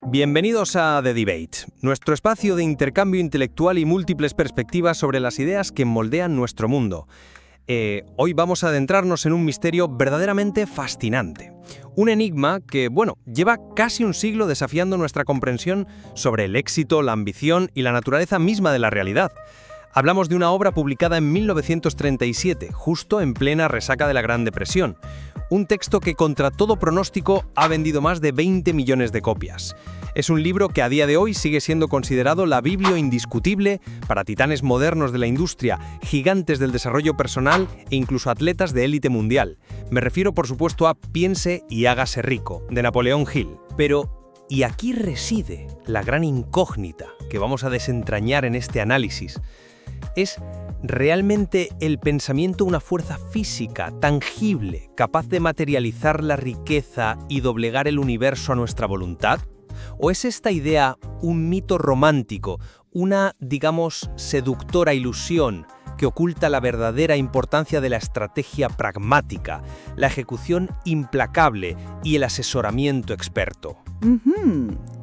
Bienvenidos a The Debate, nuestro espacio de intercambio intelectual y múltiples perspectivas sobre las ideas que moldean nuestro mundo. Hoy vamos a adentrarnos en un misterio verdaderamente fascinante. Un enigma que, lleva casi un siglo desafiando nuestra comprensión sobre el éxito, la ambición y la naturaleza misma de la realidad. Hablamos de una obra publicada en 1937, justo en plena resaca de la Gran Depresión. Un texto que, contra todo pronóstico, ha vendido más de 20 millones de copias. Es un libro que a día de hoy sigue siendo considerado la Biblia indiscutible para titanes modernos de la industria, gigantes del desarrollo personal e incluso atletas de élite mundial. Me refiero, por supuesto, a Piense y hágase rico, de Napoleón Hill. Pero, y aquí reside la gran incógnita que vamos a desentrañar en este análisis. ¿Es realmente el pensamiento una fuerza física, tangible, capaz de materializar la riqueza y doblegar el universo a nuestra voluntad? ¿O es esta idea un mito romántico, una, seductora ilusión que oculta la verdadera importancia de la estrategia pragmática, la ejecución implacable y el asesoramiento experto?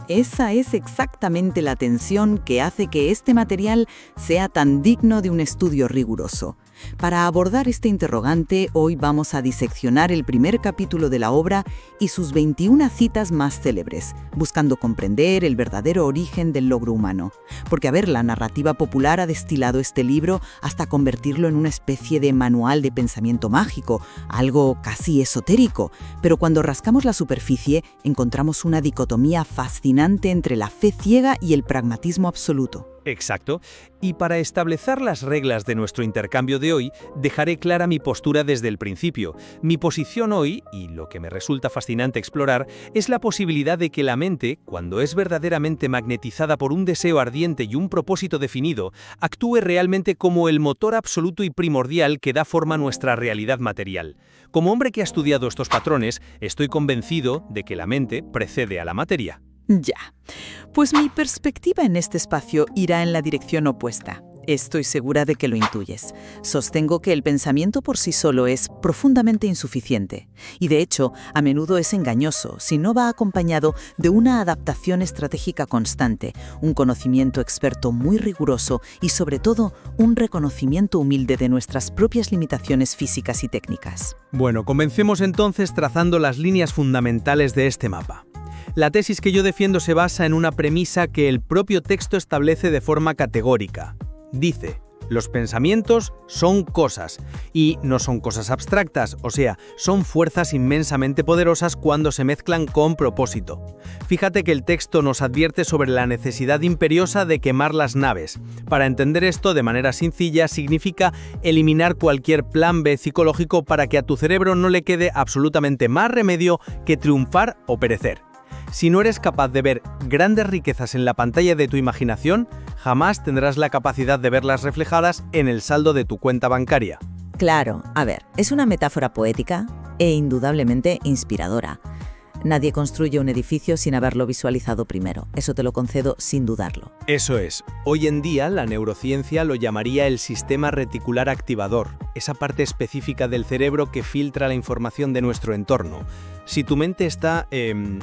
Esa es exactamente la tensión que hace que este material sea tan digno de un estudio riguroso. Para abordar este interrogante, hoy vamos a diseccionar el primer capítulo de la obra y sus 21 citas más célebres, buscando comprender el verdadero origen del logro humano. Porque, la narrativa popular ha destilado este libro hasta convertirlo en una especie de manual de pensamiento mágico, algo casi esotérico. Pero cuando rascamos la superficie, encontramos una dicotomía fascinante entre la fe ciega y el pragmatismo absoluto. Exacto. Y para establecer las reglas de nuestro intercambio de hoy, dejaré clara mi postura desde el principio. Mi posición hoy, y lo que me resulta fascinante explorar, es la posibilidad de que la mente, cuando es verdaderamente magnetizada por un deseo ardiente y un propósito definido, actúe realmente como el motor absoluto y primordial que da forma a nuestra realidad material. Como hombre que ha estudiado estos patrones, estoy convencido de que la mente precede a la materia. Ya. Pues mi perspectiva en este espacio irá en la dirección opuesta. Estoy segura de que lo intuyes. Sostengo que el pensamiento por sí solo es profundamente insuficiente. Y de hecho, a menudo es engañoso si no va acompañado de una adaptación estratégica constante, un conocimiento experto muy riguroso y, sobre todo, un reconocimiento humilde de nuestras propias limitaciones físicas y técnicas. Bueno, comencemos entonces trazando las líneas fundamentales de este mapa. La tesis que yo defiendo se basa en una premisa que el propio texto establece de forma categórica. Dice, los pensamientos son cosas, y no son cosas abstractas, o sea, son fuerzas inmensamente poderosas cuando se mezclan con propósito. Fíjate que el texto nos advierte sobre la necesidad imperiosa de quemar las naves. Para entender esto de manera sencilla, significa eliminar cualquier plan B psicológico para que a tu cerebro no le quede absolutamente más remedio que triunfar o perecer. Si no eres capaz de ver grandes riquezas en la pantalla de tu imaginación, jamás tendrás la capacidad de verlas reflejadas en el saldo de tu cuenta bancaria. Claro, es una metáfora poética e indudablemente inspiradora. Nadie construye un edificio sin haberlo visualizado primero. Eso te lo concedo sin dudarlo. Eso es. Hoy en día la neurociencia lo llamaría el sistema reticular activador, esa parte específica del cerebro que filtra la información de nuestro entorno. Si tu mente está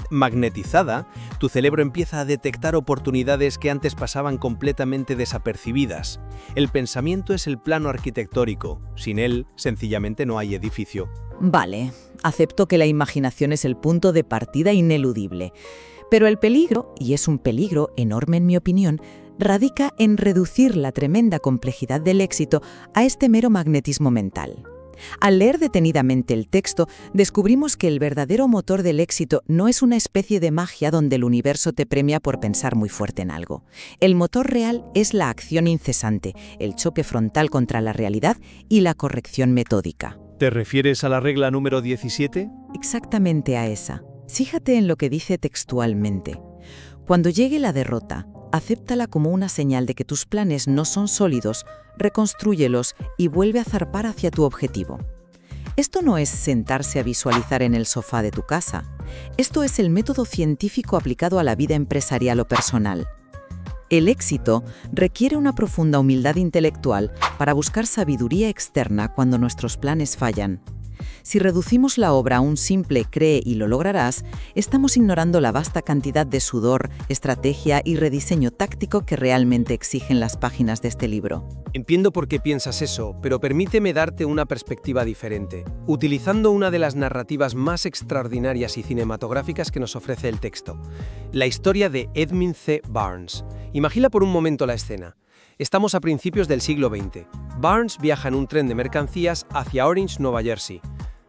magnetizada, tu cerebro empieza a detectar oportunidades que antes pasaban completamente desapercibidas. El pensamiento es el plano arquitectónico. Sin él, sencillamente no hay edificio. Vale, acepto que la imaginación es el punto de partida ineludible. Pero el peligro, y es un peligro enorme en mi opinión, radica en reducir la tremenda complejidad del éxito a este mero magnetismo mental. Al leer detenidamente el texto, descubrimos que el verdadero motor del éxito no es una especie de magia donde el universo te premia por pensar muy fuerte en algo. El motor real es la acción incesante, el choque frontal contra la realidad y la corrección metódica. ¿Te refieres a la regla número 17? Exactamente a esa. Fíjate en lo que dice textualmente. Cuando llegue la derrota, acéptala como una señal de que tus planes no son sólidos, reconstrúyelos y vuelve a zarpar hacia tu objetivo. Esto no es sentarse a visualizar en el sofá de tu casa. Esto es el método científico aplicado a la vida empresarial o personal. El éxito requiere una profunda humildad intelectual para buscar sabiduría externa cuando nuestros planes fallan. Si reducimos la obra a un simple cree y lo lograrás, estamos ignorando la vasta cantidad de sudor, estrategia y rediseño táctico que realmente exigen las páginas de este libro. Entiendo por qué piensas eso, pero permíteme darte una perspectiva diferente, utilizando una de las narrativas más extraordinarias y cinematográficas que nos ofrece el texto, la historia de Edmund C. Barnes. Imagina por un momento la escena. Estamos a principios del siglo XX. Barnes viaja en un tren de mercancías hacia Orange, Nueva Jersey.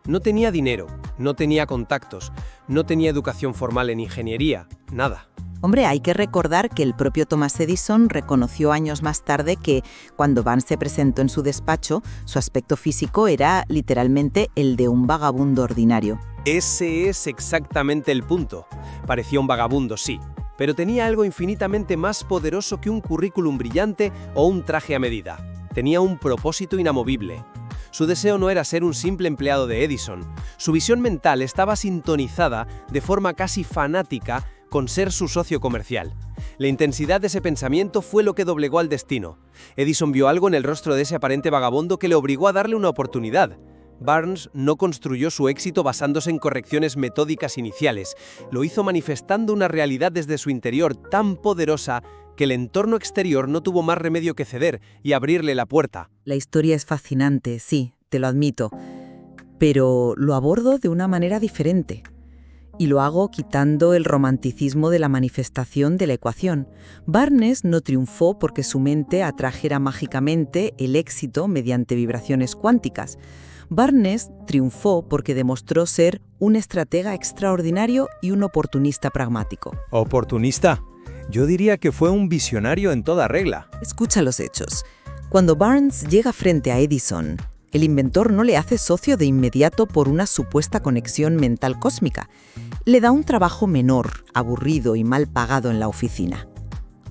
No tenía dinero, no tenía contactos, no tenía educación formal en ingeniería, nada. Hombre, hay que recordar que el propio Thomas Edison reconoció años más tarde que, cuando Barnes se presentó en su despacho, su aspecto físico era literalmente el de un vagabundo ordinario. Ese es exactamente el punto. Parecía un vagabundo, sí, pero tenía algo infinitamente más poderoso que un currículum brillante o un traje a medida. Tenía un propósito inamovible. Su deseo no era ser un simple empleado de Edison. Su visión mental estaba sintonizada de forma casi fanática con ser su socio comercial. La intensidad de ese pensamiento fue lo que doblegó al destino. Edison vio algo en el rostro de ese aparente vagabundo que le obligó a darle una oportunidad. Barnes no construyó su éxito basándose en correcciones metódicas iniciales. Lo hizo manifestando una realidad desde su interior tan poderosa que el entorno exterior no tuvo más remedio que ceder y abrirle la puerta. La historia es fascinante, sí, te lo admito, pero lo abordo de una manera diferente. Y lo hago quitando el romanticismo de la manifestación de la ecuación. Barnes no triunfó porque su mente atrajera mágicamente el éxito mediante vibraciones cuánticas. Barnes triunfó porque demostró ser un estratega extraordinario y un oportunista pragmático. ¿Oportunista? Yo diría que fue un visionario en toda regla. Escucha los hechos. Cuando Barnes llega frente a Edison, el inventor no le hace socio de inmediato por una supuesta conexión mental cósmica. Le da un trabajo menor, aburrido y mal pagado en la oficina.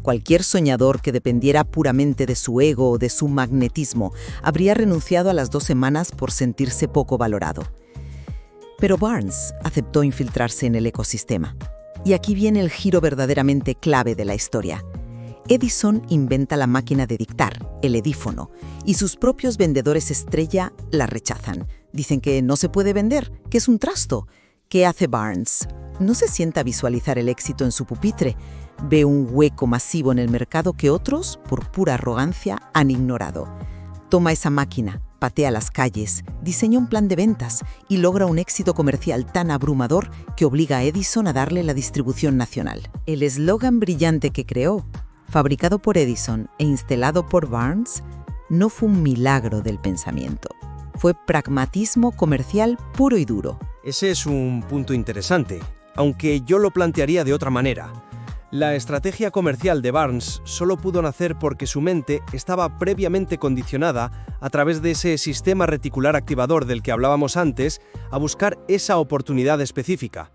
Cualquier soñador que dependiera puramente de su ego o de su magnetismo habría renunciado a las 2 semanas por sentirse poco valorado. Pero Barnes aceptó infiltrarse en el ecosistema. Y aquí viene el giro verdaderamente clave de la historia. Edison inventa la máquina de dictar, el edífono, y sus propios vendedores estrella la rechazan. Dicen que no se puede vender, que es un trasto. ¿Qué hace Barnes? No se sienta a visualizar el éxito en su pupitre. Ve un hueco masivo en el mercado que otros, por pura arrogancia, han ignorado. Toma esa máquina, patea las calles, diseña un plan de ventas y logra un éxito comercial tan abrumador que obliga a Edison a darle la distribución nacional. El eslogan brillante que creó, fabricado por Edison e instalado por Barnes, no fue un milagro del pensamiento. Fue pragmatismo comercial puro y duro. Ese es un punto interesante, aunque yo lo plantearía de otra manera. La estrategia comercial de Barnes solo pudo nacer porque su mente estaba previamente condicionada, a través de ese sistema reticular activador del que hablábamos antes, a buscar esa oportunidad específica.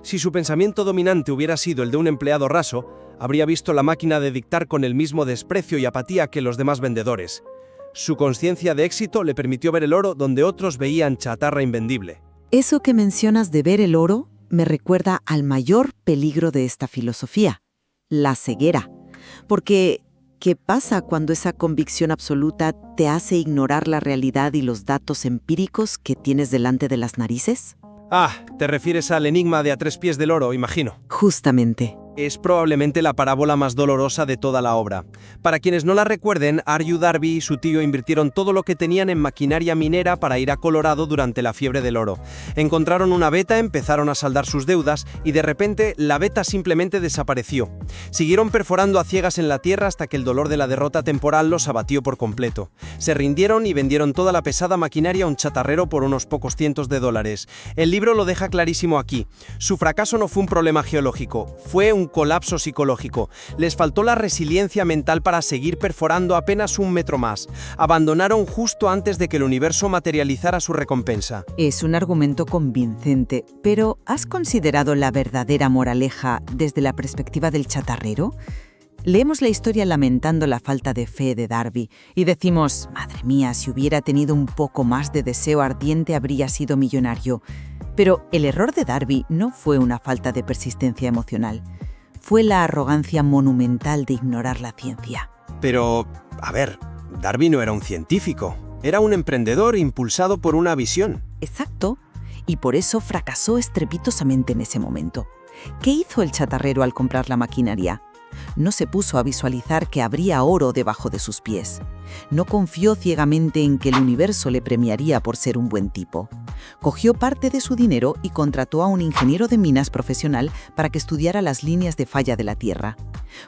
Si su pensamiento dominante hubiera sido el de un empleado raso, habría visto la máquina de dictar con el mismo desprecio y apatía que los demás vendedores. Su conciencia de éxito le permitió ver el oro donde otros veían chatarra invendible. Eso que mencionas de ver el oro me recuerda al mayor peligro de esta filosofía, la ceguera. Porque, ¿qué pasa cuando esa convicción absoluta te hace ignorar la realidad y los datos empíricos que tienes delante de las narices? Ah, te refieres al enigma de a 3 pies del oro, imagino. Justamente. Es probablemente la parábola más dolorosa de toda la obra. Para quienes no la recuerden, Arthur Darby y su tío invirtieron todo lo que tenían en maquinaria minera para ir a Colorado durante la fiebre del oro. Encontraron una veta, empezaron a saldar sus deudas y de repente la veta simplemente desapareció. Siguieron perforando a ciegas en la tierra hasta que el dolor de la derrota temporal los abatió por completo. Se rindieron y vendieron toda la pesada maquinaria a un chatarrero por unos pocos cientos de dólares. El libro lo deja clarísimo aquí. Su fracaso no fue un problema geológico, fue un colapso psicológico. Les faltó la resiliencia mental para seguir perforando apenas 1 metro más. Abandonaron justo antes de que el universo materializara su recompensa. Es un argumento convincente, pero ¿has considerado la verdadera moraleja desde la perspectiva del chatarrero? Leemos la historia lamentando la falta de fe de Darby y decimos, madre mía, si hubiera tenido un poco más de deseo ardiente habría sido millonario. Pero el error de Darby no fue una falta de persistencia emocional. Fue la arrogancia monumental de ignorar la ciencia. Pero, a ver, Darby no era un científico. Era un emprendedor impulsado por una visión. Exacto. Y por eso fracasó estrepitosamente en ese momento. ¿Qué hizo el chatarrero al comprar la maquinaria? No se puso a visualizar que habría oro debajo de sus pies. No confió ciegamente en que el universo le premiaría por ser un buen tipo. Cogió parte de su dinero y contrató a un ingeniero de minas profesional para que estudiara las líneas de falla de la Tierra.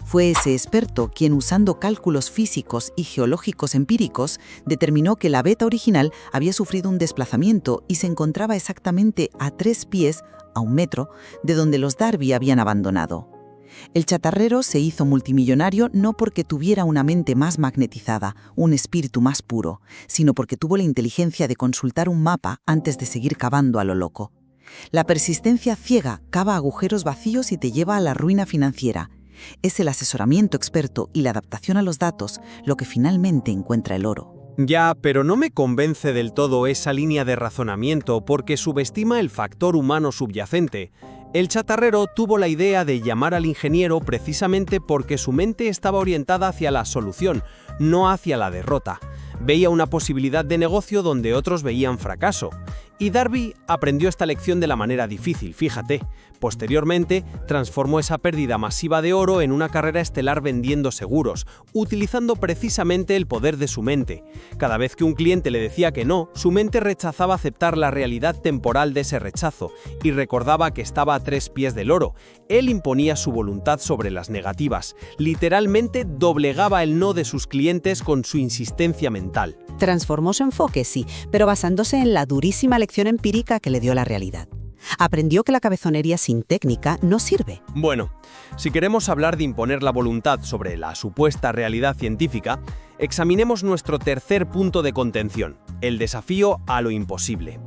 Fue ese experto quien, usando cálculos físicos y geológicos empíricos, determinó que la beta original había sufrido un desplazamiento y se encontraba exactamente a 3 pies, a 1 metro, de donde los Darby habían abandonado. El chatarrero se hizo multimillonario no porque tuviera una mente más magnetizada, un espíritu más puro, sino porque tuvo la inteligencia de consultar un mapa antes de seguir cavando a lo loco. La persistencia ciega cava agujeros vacíos y te lleva a la ruina financiera. Es el asesoramiento experto y la adaptación a los datos lo que finalmente encuentra el oro. Ya, pero no me convence del todo esa línea de razonamiento porque subestima el factor humano subyacente. El chatarrero tuvo la idea de llamar al ingeniero precisamente porque su mente estaba orientada hacia la solución, no hacia la derrota. Veía una posibilidad de negocio donde otros veían fracaso. Y Darby aprendió esta lección de la manera difícil, fíjate. Posteriormente, transformó esa pérdida masiva de oro en una carrera estelar vendiendo seguros, utilizando precisamente el poder de su mente. Cada vez que un cliente le decía que no, su mente rechazaba aceptar la realidad temporal de ese rechazo y recordaba que estaba a 3 pies del oro. Él imponía su voluntad sobre las negativas. Literalmente doblegaba el no de sus clientes con su insistencia mental. Transformó su enfoque, sí, pero basándose en la durísima lección empírica que le dio la realidad. Aprendió que la cabezonería sin técnica no sirve. Bueno, si queremos hablar de imponer la voluntad sobre la supuesta realidad científica, examinemos nuestro tercer punto de contención, el desafío a lo imposible.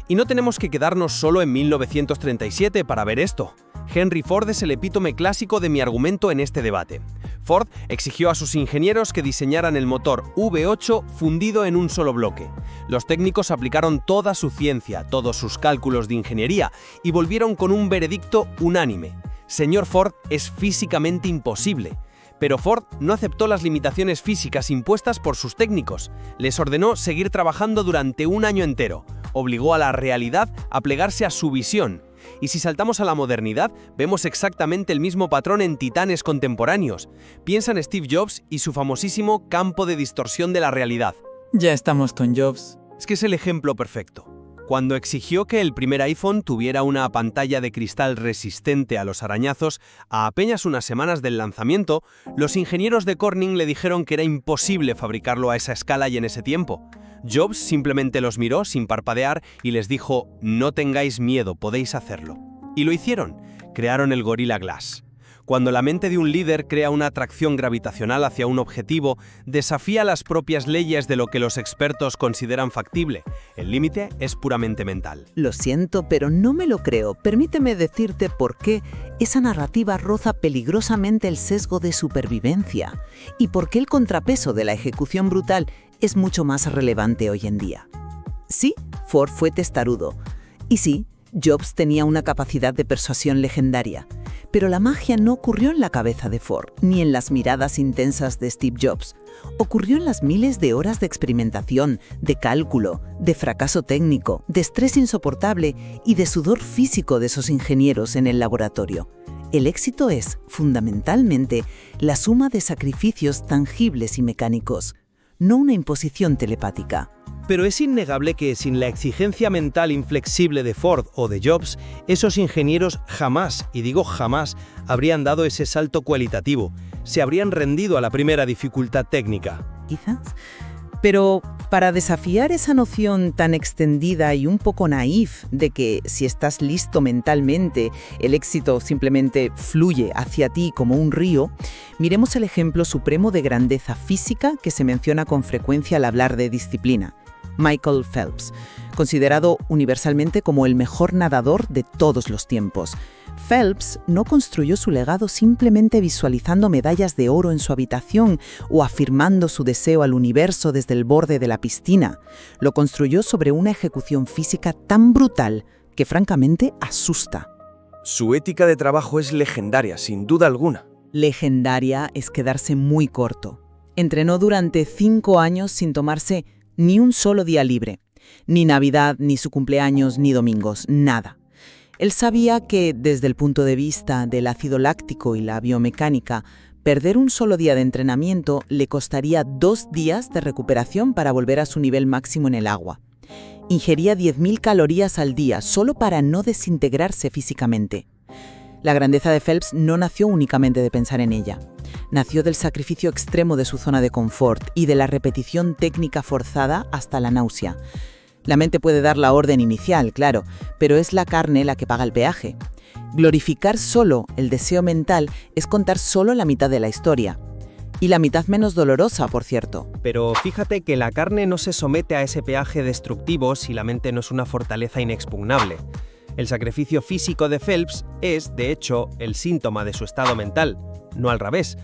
Y no tenemos que quedarnos solo en 1937 para ver esto. Henry Ford es el epítome clásico de mi argumento en este debate. Ford exigió a sus ingenieros que diseñaran el motor V8 fundido en un solo bloque. Los técnicos aplicaron toda su ciencia, todos sus cálculos de ingeniería y volvieron con un veredicto unánime. Señor Ford, es físicamente imposible. Pero Ford no aceptó las limitaciones físicas impuestas por sus técnicos. Les ordenó seguir trabajando durante 1 año entero. Obligó a la realidad a plegarse a su visión. Y si saltamos a la modernidad, vemos exactamente el mismo patrón en titanes contemporáneos. Piensa en Steve Jobs y su famosísimo campo de distorsión de la realidad. Ya estamos con Jobs. Es que es el ejemplo perfecto. Cuando exigió que el primer iPhone tuviera una pantalla de cristal resistente a los arañazos, a apenas unas semanas del lanzamiento, los ingenieros de Corning le dijeron que era imposible fabricarlo a esa escala y en ese tiempo. Jobs simplemente los miró sin parpadear y les dijo: «No tengáis miedo, podéis hacerlo». Y lo hicieron. Crearon el Gorilla Glass. Cuando la mente de un líder crea una atracción gravitacional hacia un objetivo, desafía las propias leyes de lo que los expertos consideran factible. El límite es puramente mental. Lo siento, pero no me lo creo. Permíteme decirte por qué esa narrativa roza peligrosamente el sesgo de supervivencia y por qué el contrapeso de la ejecución brutal es mucho más relevante hoy en día. Sí, Ford fue testarudo. Y sí, Jobs tenía una capacidad de persuasión legendaria. Pero la magia no ocurrió en la cabeza de Ford, ni en las miradas intensas de Steve Jobs. Ocurrió en las miles de horas de experimentación, de cálculo, de fracaso técnico, de estrés insoportable y de sudor físico de esos ingenieros en el laboratorio. El éxito es, fundamentalmente, la suma de sacrificios tangibles y mecánicos, no una imposición telepática. Pero es innegable que sin la exigencia mental inflexible de Ford o de Jobs, esos ingenieros jamás, y digo jamás, habrían dado ese salto cualitativo. Se habrían rendido a la primera dificultad técnica. Quizás. Pero para desafiar esa noción tan extendida y un poco naif de que si estás listo mentalmente, el éxito simplemente fluye hacia ti como un río, miremos el ejemplo supremo de grandeza física que se menciona con frecuencia al hablar de disciplina. Michael Phelps, considerado universalmente como el mejor nadador de todos los tiempos. Phelps no construyó su legado simplemente visualizando medallas de oro en su habitación o afirmando su deseo al universo desde el borde de la piscina. Lo construyó sobre una ejecución física tan brutal que francamente asusta. Su ética de trabajo es legendaria, sin duda alguna. Legendaria es quedarse muy corto. Entrenó durante 5 años sin tomarse Ni un solo día libre. Ni Navidad, ni su cumpleaños, ni domingos, nada. Él sabía que, desde el punto de vista del ácido láctico y la biomecánica, perder un solo día de entrenamiento le costaría 2 días de recuperación para volver a su nivel máximo en el agua. Ingería 10.000 calorías al día solo para no desintegrarse físicamente. La grandeza de Phelps no nació únicamente de pensar en ella. Nació del sacrificio extremo de su zona de confort y de la repetición técnica forzada hasta la náusea. La mente puede dar la orden inicial, claro, pero es la carne la que paga el peaje. Glorificar solo el deseo mental es contar solo la mitad de la historia. Y la mitad menos dolorosa, por cierto. Pero fíjate que la carne no se somete a ese peaje destructivo si la mente no es una fortaleza inexpugnable. El sacrificio físico de Phelps es, de hecho, el síntoma de su estado mental, no al revés.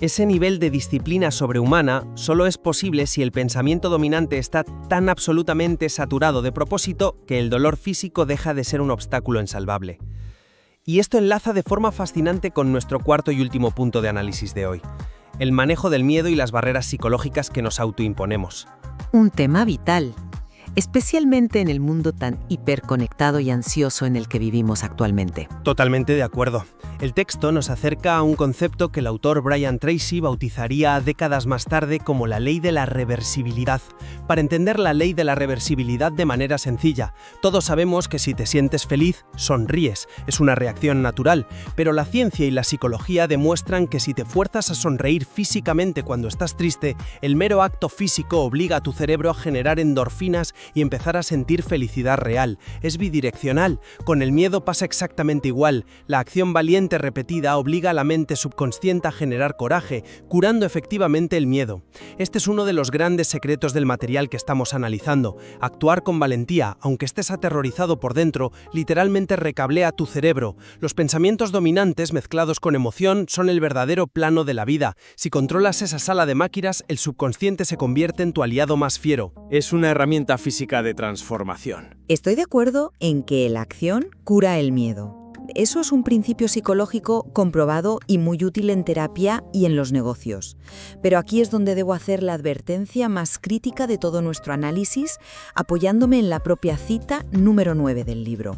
Ese nivel de disciplina sobrehumana solo es posible si el pensamiento dominante está tan absolutamente saturado de propósito que el dolor físico deja de ser un obstáculo insalvable. Y esto enlaza de forma fascinante con nuestro cuarto y último punto de análisis de hoy: el manejo del miedo y las barreras psicológicas que nos autoimponemos. Un tema vital, especialmente en el mundo tan hiperconectado y ansioso en el que vivimos actualmente. Totalmente de acuerdo. El texto nos acerca a un concepto que el autor Brian Tracy bautizaría décadas más tarde como la ley de la reversibilidad. Para entender la ley de la reversibilidad de manera sencilla, todos sabemos que si te sientes feliz, sonríes. Es una reacción natural, pero la ciencia y la psicología demuestran que si te fuerzas a sonreír físicamente cuando estás triste, el mero acto físico obliga a tu cerebro a generar endorfinas y empezar a sentir felicidad real. Es bidireccional. Con el miedo pasa exactamente igual. La acción valiente repetida obliga a la mente subconsciente a generar coraje, curando efectivamente el miedo. Este es uno de los grandes secretos del material que estamos analizando. Actuar con valentía, aunque estés aterrorizado por dentro, literalmente recablea tu cerebro. Los pensamientos dominantes mezclados con emoción son el verdadero plano de la vida. Si controlas esa sala de máquinas, el subconsciente se convierte en tu aliado más fiero. Es una herramienta física de transformación. Estoy de acuerdo en que la acción cura el miedo. Eso es un principio psicológico comprobado y muy útil en terapia y en los negocios. Pero aquí es donde debo hacer la advertencia más crítica de todo nuestro análisis, apoyándome en la propia cita número 9 del libro.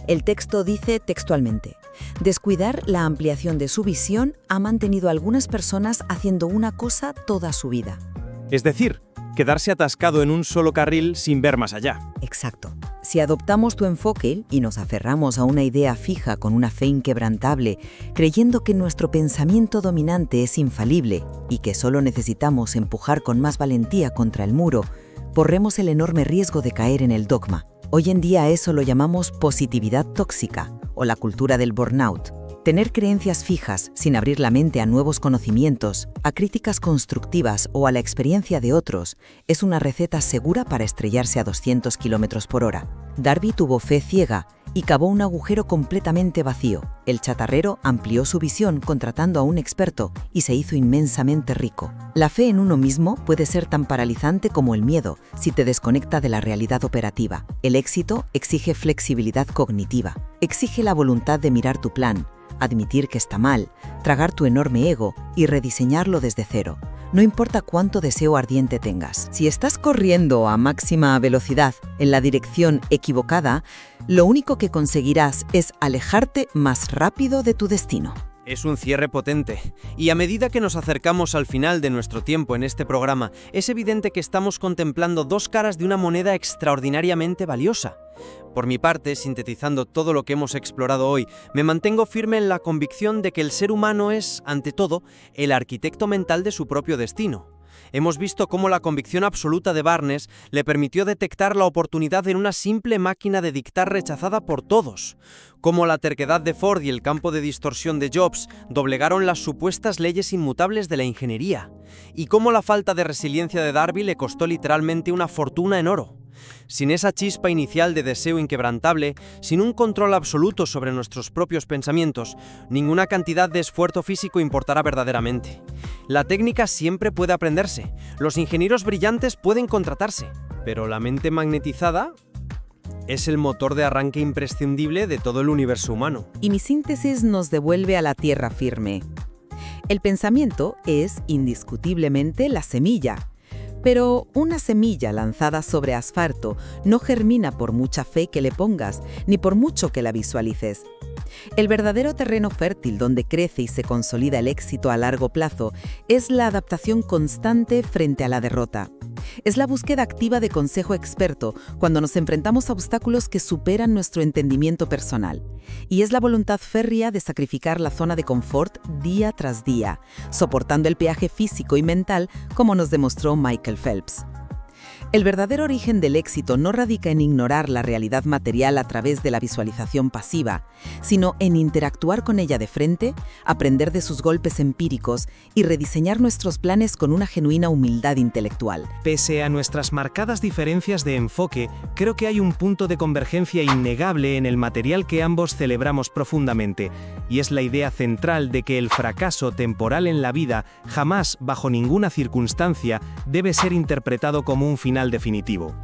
El texto dice textualmente: descuidar la ampliación de su visión ha mantenido a algunas personas haciendo una cosa toda su vida. Es decir, quedarse atascado en un solo carril sin ver más allá. Exacto. Si adoptamos tu enfoque y nos aferramos a una idea fija con una fe inquebrantable, creyendo que nuestro pensamiento dominante es infalible y que solo necesitamos empujar con más valentía contra el muro, corremos el enorme riesgo de caer en el dogma. Hoy en día a eso lo llamamos positividad tóxica o la cultura del burnout. Tener creencias fijas sin abrir la mente a nuevos conocimientos, a críticas constructivas o a la experiencia de otros es una receta segura para estrellarse a 200 km/h. Darby tuvo fe ciega y cavó un agujero completamente vacío. El chatarrero amplió su visión contratando a un experto y se hizo inmensamente rico. La fe en uno mismo puede ser tan paralizante como el miedo si te desconecta de la realidad operativa. El éxito exige flexibilidad cognitiva, exige la voluntad de mirar tu plan, admitir que está mal, tragar tu enorme ego y rediseñarlo desde cero. No importa cuánto deseo ardiente tengas. Si estás corriendo a máxima velocidad en la dirección equivocada, lo único que conseguirás es alejarte más rápido de tu destino. Es un cierre potente, y a medida que nos acercamos al final de nuestro tiempo en este programa, es evidente que estamos contemplando dos caras de una moneda extraordinariamente valiosa. Por mi parte, sintetizando todo lo que hemos explorado hoy, me mantengo firme en la convicción de que el ser humano es, ante todo, el arquitecto mental de su propio destino. Hemos visto cómo la convicción absoluta de Barnes le permitió detectar la oportunidad en una simple máquina de dictar rechazada por todos, cómo la terquedad de Ford y el campo de distorsión de Jobs doblegaron las supuestas leyes inmutables de la ingeniería, y cómo la falta de resiliencia de Darby le costó literalmente una fortuna en oro. Sin esa chispa inicial de deseo inquebrantable, sin un control absoluto sobre nuestros propios pensamientos, ninguna cantidad de esfuerzo físico importará verdaderamente. La técnica siempre puede aprenderse, los ingenieros brillantes pueden contratarse, pero la mente magnetizada es el motor de arranque imprescindible de todo el universo humano. Y mi síntesis nos devuelve a la tierra firme. El pensamiento es indiscutiblemente la semilla, Pero una semilla lanzada sobre asfalto no germina por mucha fe que le pongas, ni por mucho que la visualices. El verdadero terreno fértil donde crece y se consolida el éxito a largo plazo es la adaptación constante frente a la derrota. Es la búsqueda activa de consejo experto cuando nos enfrentamos a obstáculos que superan nuestro entendimiento personal. Y es la voluntad férrea de sacrificar la zona de confort día tras día, soportando el peaje físico y mental como nos demostró Michael Phelps. El verdadero origen del éxito no radica en ignorar la realidad material a través de la visualización pasiva, sino en interactuar con ella de frente, aprender de sus golpes empíricos y rediseñar nuestros planes con una genuina humildad intelectual. Pese a nuestras marcadas diferencias de enfoque, creo que hay un punto de convergencia innegable en el material que ambos celebramos profundamente, y es la idea central de que el fracaso temporal en la vida jamás, bajo ninguna circunstancia, debe ser interpretado como un final definitivo.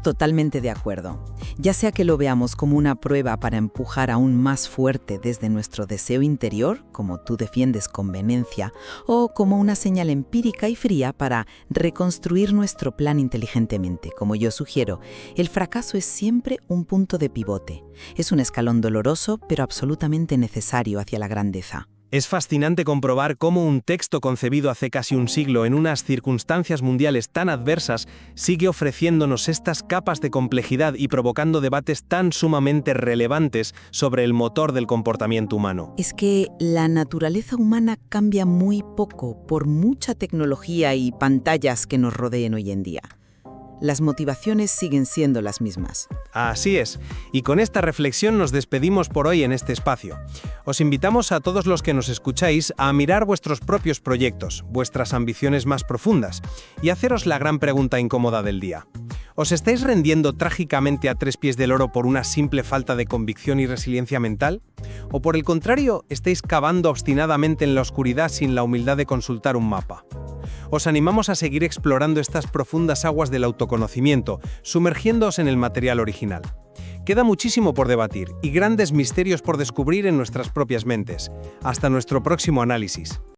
Totalmente de acuerdo. Ya sea que lo veamos como una prueba para empujar aún más fuerte desde nuestro deseo interior, como tú defiendes con vehemencia, o como una señal empírica y fría para reconstruir nuestro plan inteligentemente, como yo sugiero, el fracaso es siempre un punto de pivote. Es un escalón doloroso, pero absolutamente necesario hacia la grandeza. Es fascinante comprobar cómo un texto concebido hace casi un siglo en unas circunstancias mundiales tan adversas sigue ofreciéndonos estas capas de complejidad y provocando debates tan sumamente relevantes sobre el motor del comportamiento humano. Es que la naturaleza humana cambia muy poco por mucha tecnología y pantallas que nos rodeen hoy en día. Las motivaciones siguen siendo las mismas. Así es, y con esta reflexión nos despedimos por hoy en este espacio. Os invitamos a todos los que nos escucháis a mirar vuestros propios proyectos, vuestras ambiciones más profundas, y haceros la gran pregunta incómoda del día. ¿Os estáis rendiendo trágicamente a 3 pies del oro por una simple falta de convicción y resiliencia mental? ¿O por el contrario, estáis cavando obstinadamente en la oscuridad sin la humildad de consultar un mapa? Os animamos a seguir explorando estas profundas aguas del autoconocimiento, sumergiéndoos en el material original. Queda muchísimo por debatir y grandes misterios por descubrir en nuestras propias mentes. Hasta nuestro próximo análisis.